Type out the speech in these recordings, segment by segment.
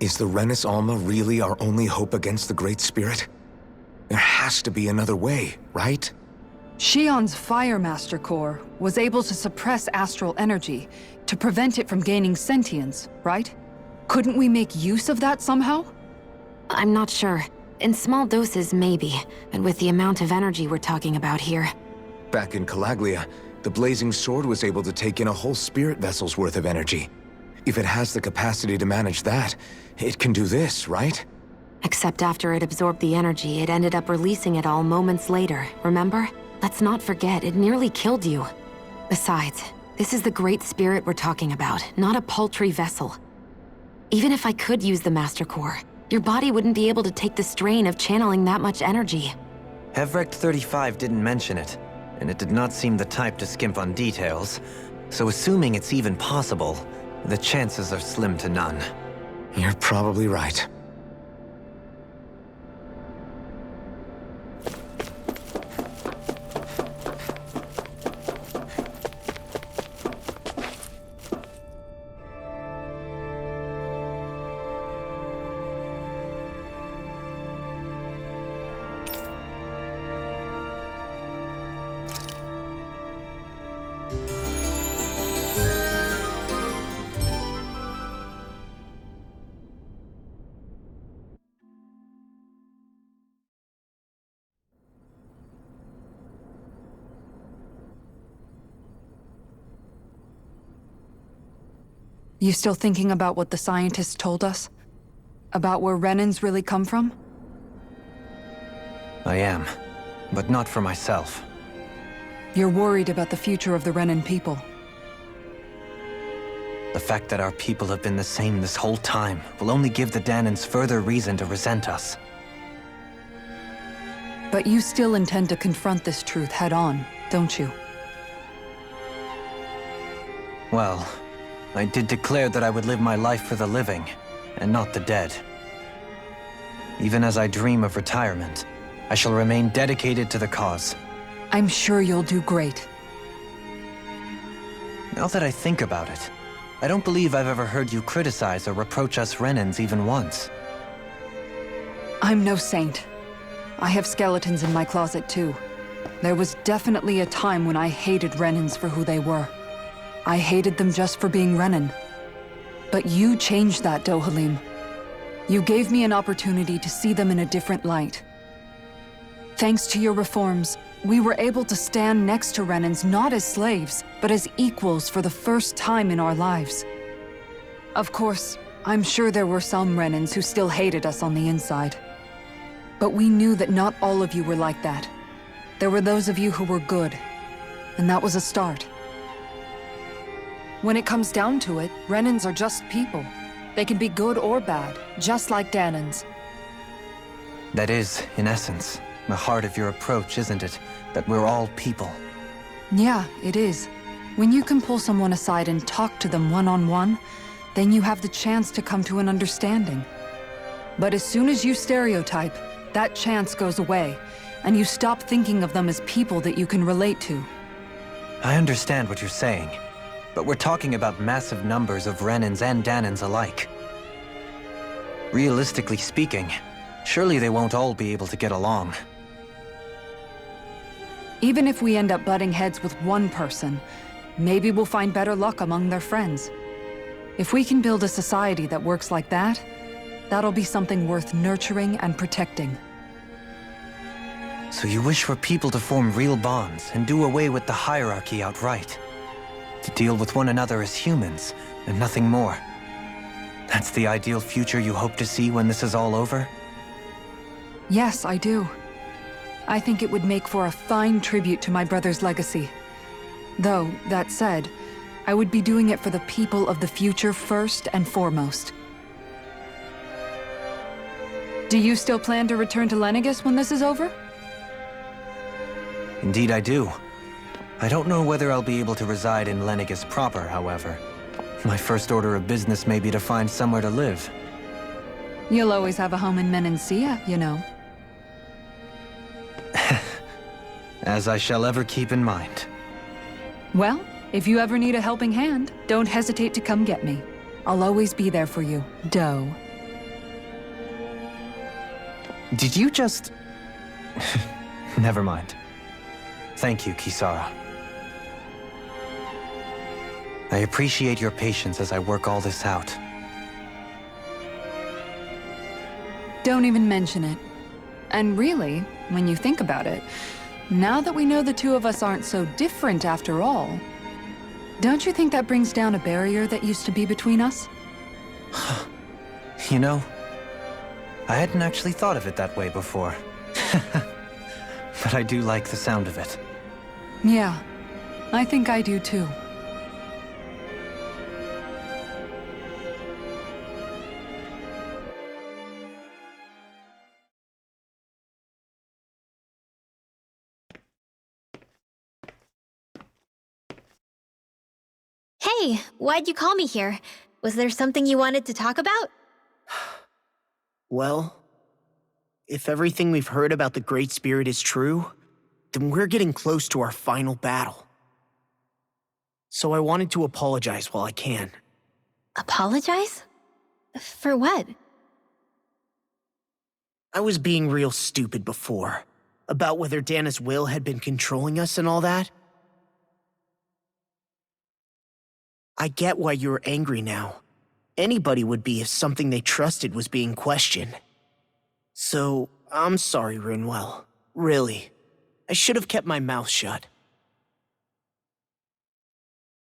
Is the Renis Alma really our only hope against the Great Spirit? There has to be another way, right? Shion's Fire Master Core was able to suppress astral energy to prevent it from gaining sentience, right? Couldn't we make use of that somehow? I'm not sure. In small doses, maybe. But with the amount of energy we're talking about here... Back in Calaglia, the Blazing Sword was able to take in a whole spirit vessel's worth of energy. If it has the capacity to manage that, it can do this, right? Except after it absorbed the energy, it ended up releasing it all moments later, remember? Let's not forget, it nearly killed you. Besides, this is the Great Spirit we're talking about, not a paltry vessel. Even if I could use the Master Core, your body wouldn't be able to take the strain of channeling that much energy. Hevrect 35 didn't mention it, and it did not seem the type to skimp on details. So assuming it's even possible, the chances are slim to none. You're probably right. You still thinking about what the scientists told us? About where Renins really come from? I am, but not for myself. You're worried about the future of the Renin people. The fact that our people have been the same this whole time will only give the Dahnans further reason to resent us. But you still intend to confront this truth head-on, don't you? Well, I did declare that I would live my life for the living, and not the dead. Even as I dream of retirement, I shall remain dedicated to the cause. I'm sure you'll do great. Now that I think about it, I don't believe I've ever heard you criticize or reproach us Renins even once. I'm no saint. I have skeletons in my closet too. There was definitely a time when I hated Renins for who they were. I hated them just for being Renin. But you changed that, Dohalim. You gave me an opportunity to see them in a different light. Thanks to your reforms, we were able to stand next to Renins not as slaves, but as equals for the first time in our lives. Of course, I'm sure there were some Renins who still hated us on the inside. But we knew that not all of you were like that. There were those of you who were good, and that was a start. When it comes down to it, Renins are just people. They can be good or bad, just like Dahnans. That is, in essence, the heart of your approach, isn't it? That we're all people. Yeah, it is. When you can pull someone aside and talk to them one-on-one, then you have the chance to come to an understanding. But as soon as you stereotype, that chance goes away, and you stop thinking of them as people that you can relate to. I understand what you're saying, but we're talking about massive numbers of Renins and Dahnans alike. Realistically speaking, surely they won't all be able to get along. Even if we end up butting heads with one person, maybe we'll find better luck among their friends. If we can build a society that works like that, that'll be something worth nurturing and protecting. So you wish for people to form real bonds and do away with the hierarchy outright? To deal with one another as humans, and nothing more? That's the ideal future you hope to see when this is all over? Yes, I do. I think it would make for a fine tribute to my brother's legacy. Though, that said, I would be doing it for the people of the future first and foremost. Do you still plan to return to Lenegis when this is over? Indeed I do. I don't know whether I'll be able to reside in Lenegis proper, however. My first order of business may be to find somewhere to live. You'll always have a home in Menancia, you know. As I shall ever keep in mind. Well, if you ever need a helping hand, don't hesitate to come get me. I'll always be there for you, Doe. Did you just... Never mind. Thank you, Kisara. I appreciate your patience as I work all this out. Don't even mention it. And really, when you think about it, now that we know the two of us aren't so different after all, don't you think that brings down a barrier that used to be between us? You know, I hadn't actually thought of it that way before. But I do like the sound of it. Yeah, I think I do too. Hey, why'd you call me here? Was there something you wanted to talk about? Well, if everything we've heard about the Great Spirit is true, then we're getting close to our final battle. So I wanted to apologize while I can. Apologize? For what? I was being real stupid before, about whether Dana's will had been controlling us and all that. I get why you're angry now. Anybody would be if something they trusted was being questioned. So, I'm sorry, Rinwell. Really. I should have kept my mouth shut.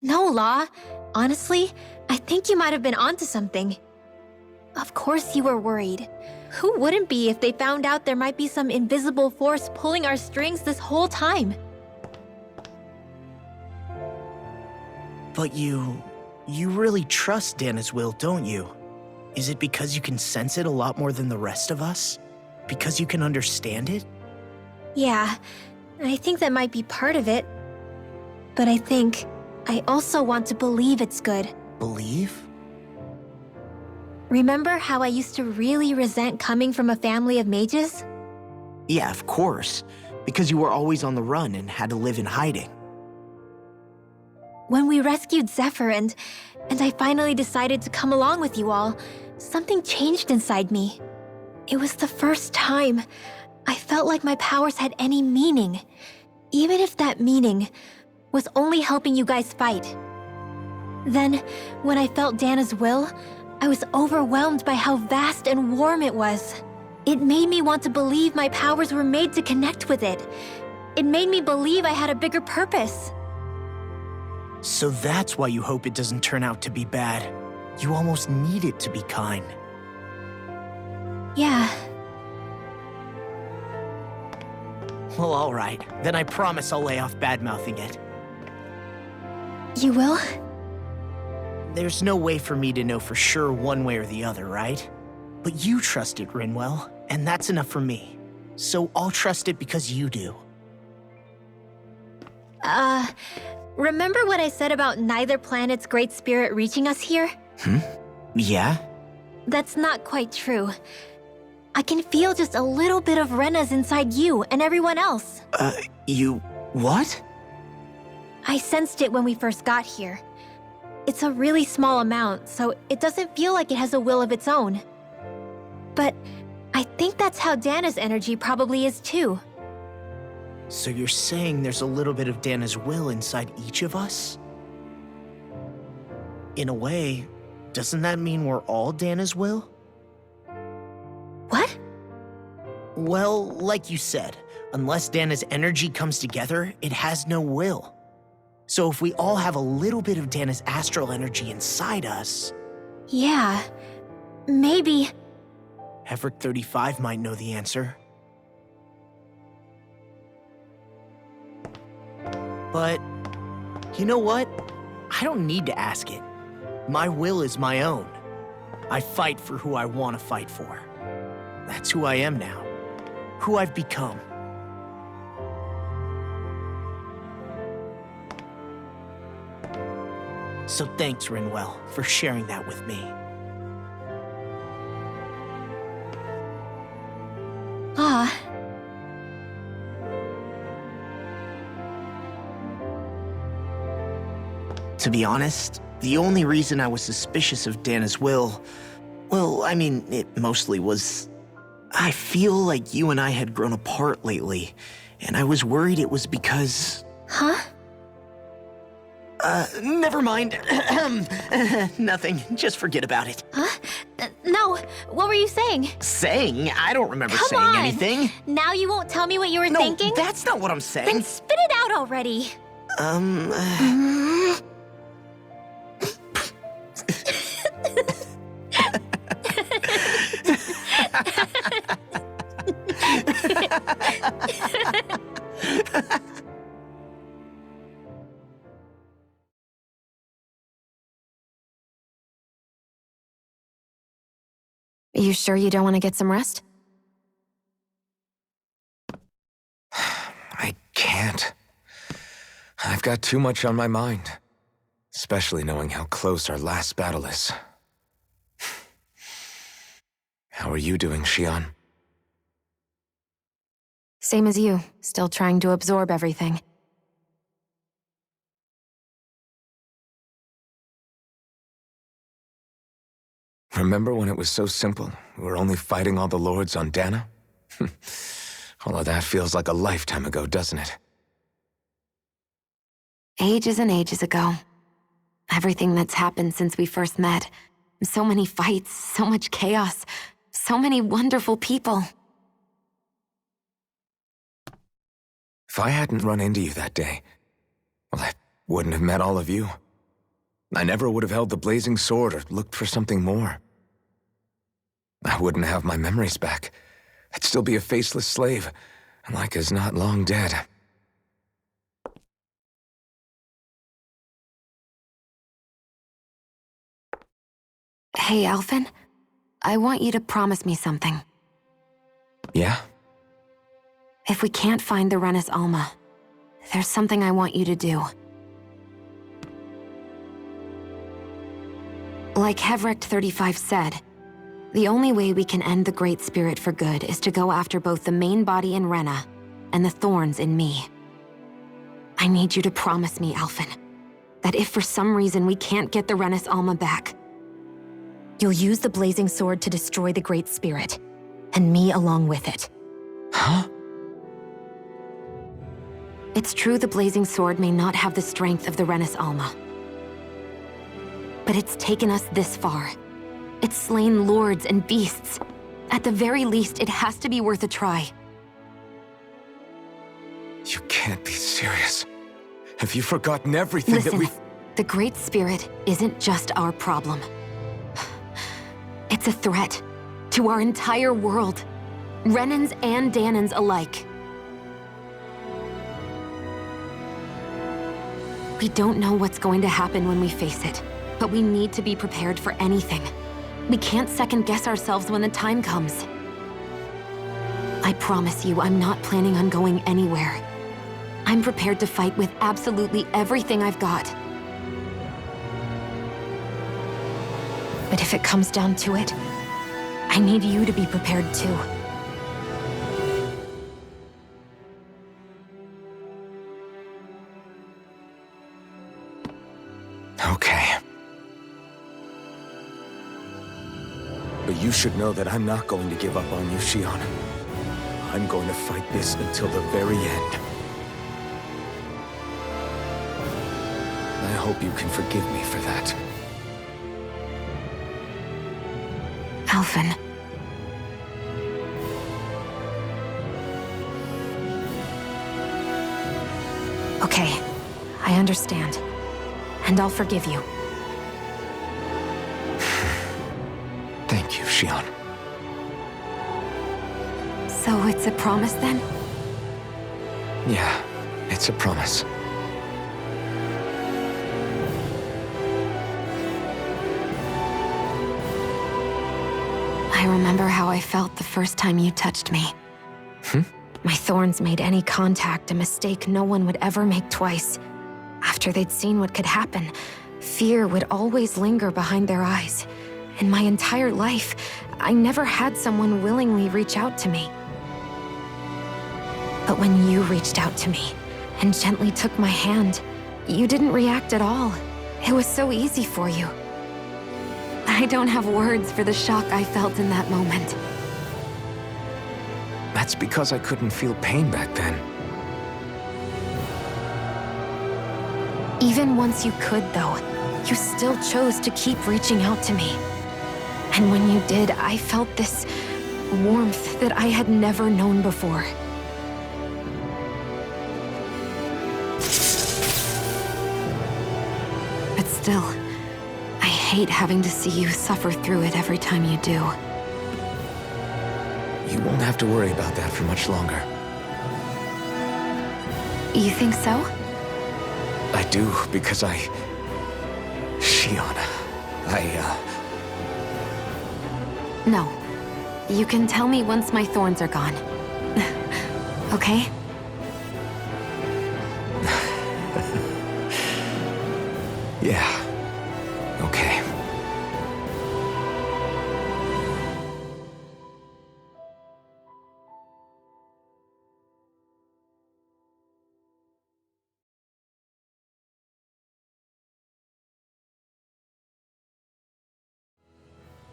No, Law. Honestly, I think you might have been onto something. Of course you were worried. Who wouldn't be if they found out there might be some invisible force pulling our strings this whole time? But you really trust Dana's will, don't you? Is it because you can sense it a lot more than the rest of us? Because you can understand it? Yeah, I think that might be part of it. But I think I also want to believe it's good. Believe? Remember how I used to really resent coming from a family of mages? Yeah, of course. Because you were always on the run and had to live in hiding. When we rescued Zephyr and I finally decided to come along with you all, something changed inside me. It was the first time I felt like my powers had any meaning, even if that meaning was only helping you guys fight. Then, when I felt Dana's will, I was overwhelmed by how vast and warm it was. It made me want to believe my powers were made to connect with it. It made me believe I had a bigger purpose. So that's why you hope it doesn't turn out to be bad. You almost need it to be kind. Yeah. Well, alright. Then I promise I'll lay off bad-mouthing it. You will? There's no way for me to know for sure one way or the other, right? But you trust it, Rinwell, and that's enough for me. So I'll trust it because you do. Remember what I said about neither planet's great spirit reaching us here? Yeah? That's not quite true. I can feel just a little bit of Rena's inside you and everyone else. You... what? I sensed it when we first got here. It's a really small amount, so it doesn't feel like it has a will of its own. But I think that's how Dana's energy probably is too. So you're saying there's a little bit of Dana's will inside each of us? In a way, doesn't that mean we're all Dana's will? What? Well, like you said, unless Dana's energy comes together, it has no will. So if we all have a little bit of Dana's astral energy inside us... Yeah, maybe... Heverick 35 might know the answer. But, you know what? I don't need to ask it. My will is my own. I fight for who I want to fight for. That's who I am now. Who I've become. So thanks, Rinwell, for sharing that with me. Ah. To be honest, the only reason I was suspicious of Dana's will... Well, I mean, it mostly was... I feel like you and I had grown apart lately, and I was worried it was because... Huh? Never mind. Nothing. Just forget about it. Huh? No, what were you saying? Saying? I don't remember Come saying on. anything. Now you won't tell me what you were No, thinking? that's not what I'm saying. Then spit it out already. You sure you don't want to get some rest? I can't. I've got too much on my mind. Especially knowing how close our last battle is. How are you doing, Xion? Same as you, still trying to absorb everything. Remember when it was so simple? We were only fighting all the lords on Dana? All of that feels like a lifetime ago, doesn't it? Ages and ages ago. Everything that's happened since we first met. So many fights, so much chaos, so many wonderful people. If I hadn't run into you that day, well, I wouldn't have met all of you. I never would have held the blazing sword or looked for something more. I wouldn't have my memories back. I'd still be a faceless slave, like as not long dead. Hey, Alphen. I want you to promise me something. Yeah? If we can't find the Renis Alma, there's something I want you to do. Like Hevrecht 35 said, the only way we can end the Great Spirit for good is to go after both the main body in Rena and the thorns in me. I need you to promise me, Alphen, that if for some reason we can't get the Renis Alma back, you'll use the blazing sword to destroy the Great Spirit, and me along with it. Huh? It's true the blazing sword may not have the strength of the Renis Alma, but it's taken us this far. It's slain lords and beasts. At the very least, it has to be worth a try. You can't be serious. Have you forgotten everything Listen, that we've... the Great Spirit isn't just our problem. It's a threat to our entire world, Renans and Danans alike. We don't know what's going to happen when we face it, but we need to be prepared for anything. We can't second-guess ourselves when the time comes. I promise you, I'm not planning on going anywhere. I'm prepared to fight with absolutely everything I've got. But if it comes down to it, I need you to be prepared too. Okay. But you should know that I'm not going to give up on you, Xion. I'm going to fight this until the very end. I hope you can forgive me for that. Alphen. Okay, I understand. And I'll forgive you. Thank you, Xion. So it's a promise then? Yeah, it's a promise. I remember how I felt the first time you touched me. My thorns made any contact a mistake no one would ever make twice. After they'd seen what could happen, fear would always linger behind their eyes. In my entire life, I never had someone willingly reach out to me. But when you reached out to me and gently took my hand, you didn't react at all. It was so easy for you. I don't have words for the shock I felt in that moment. that's because I couldn't feel pain back then. Even once you could, though, you still chose to keep reaching out to me. And when you did, I felt this warmth that I had never known before. But still, I hate having to see you suffer through it every time you do. You won't have to worry about that for much longer. You think so? I do, because Shion, No. You can tell me once my thorns are gone. Okay? Yeah. Okay.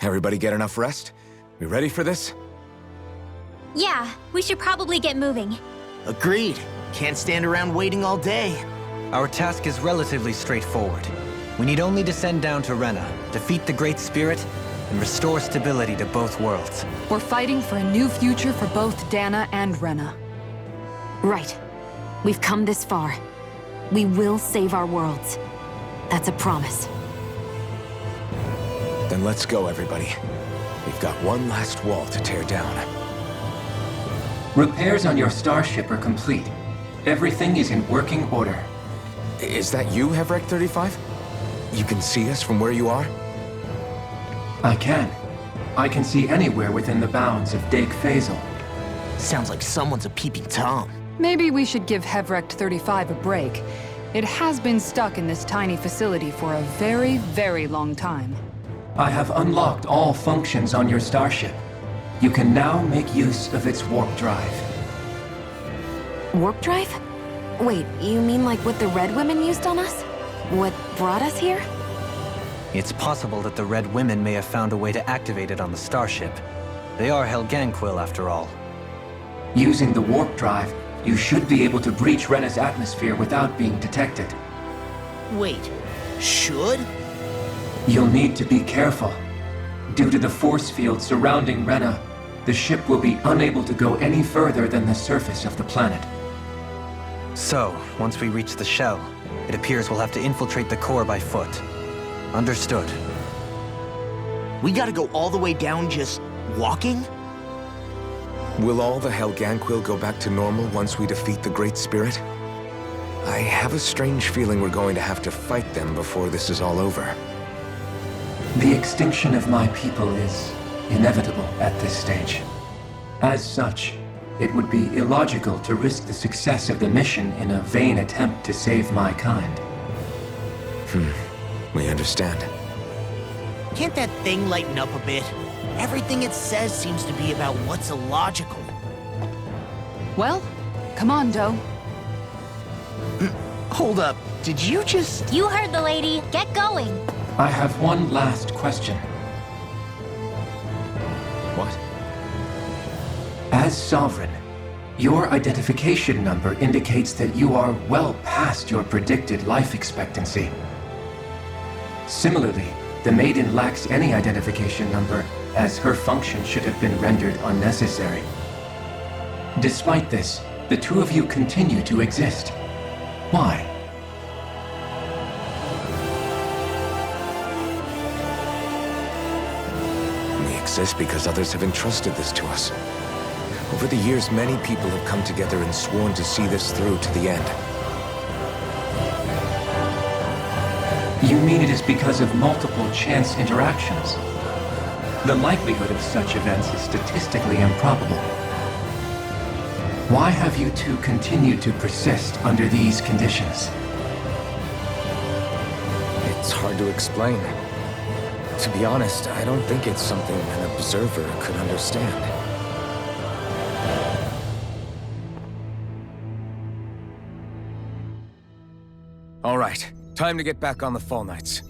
Everybody get enough rest? We ready for this? Yeah, we should probably get moving. Agreed. Can't stand around waiting all day. Our task is relatively straightforward. We need only descend down to Rena, defeat the Great Spirit, and restore stability to both worlds. We're fighting for a new future for both Dana and Rena. Right. We've come this far. We will save our worlds. That's a promise. Then let's go, everybody. We've got one last wall to tear down. Repairs on your starship are complete. Everything is in working order. Is that you, Hevrek 35? You can see us from where you are? I can. I can see anywhere within the bounds of Dake Faisal. Sounds like someone's a peeping Tom. Maybe we should give Hevrek 35 a break. It has been stuck in this tiny facility for a very, very long time. I have unlocked all functions on your starship. You can now make use of its warp drive. Warp drive? Wait, you mean like what the Red Women used on us? What brought us here? It's possible that the Red Women may have found a way to activate it on the starship. They are Helganquil, after all. Using the warp drive, you should be able to breach Rena's atmosphere without being detected. Wait, should? You'll need to be careful. Due to the force field surrounding Rena, the ship will be unable to go any further than the surface of the planet. So, once we reach the shell, it appears we'll have to infiltrate the core by foot. Understood. We gotta go all the way down just walking? Will all the Helganquil go back to normal once we defeat the Great Spirit? I have a strange feeling we're going to have to fight them before this is all over. The extinction of my people is inevitable at this stage. As such, it would be illogical to risk the success of the mission in a vain attempt to save my kind. We understand. Can't that thing lighten up a bit? Everything it says seems to be about what's illogical. Well, come on, Doe. Hold up, did you just... You heard the lady. Get going. I have one last question. What? As Sovereign, your identification number indicates that you are well past your predicted life expectancy. Similarly, the Maiden lacks any identification number, as her function should have been rendered unnecessary. Despite this, the two of you continue to exist. Why? We exist because others have entrusted this to us. Over the years, many people have come together and sworn to see this through to the end. You mean it is because of multiple chance interactions? The likelihood of such events is statistically improbable. Why have you two continued to persist under these conditions? It's hard to explain. To be honest, I don't think it's something an observer could understand. All right, time to get back on the Fall Knights.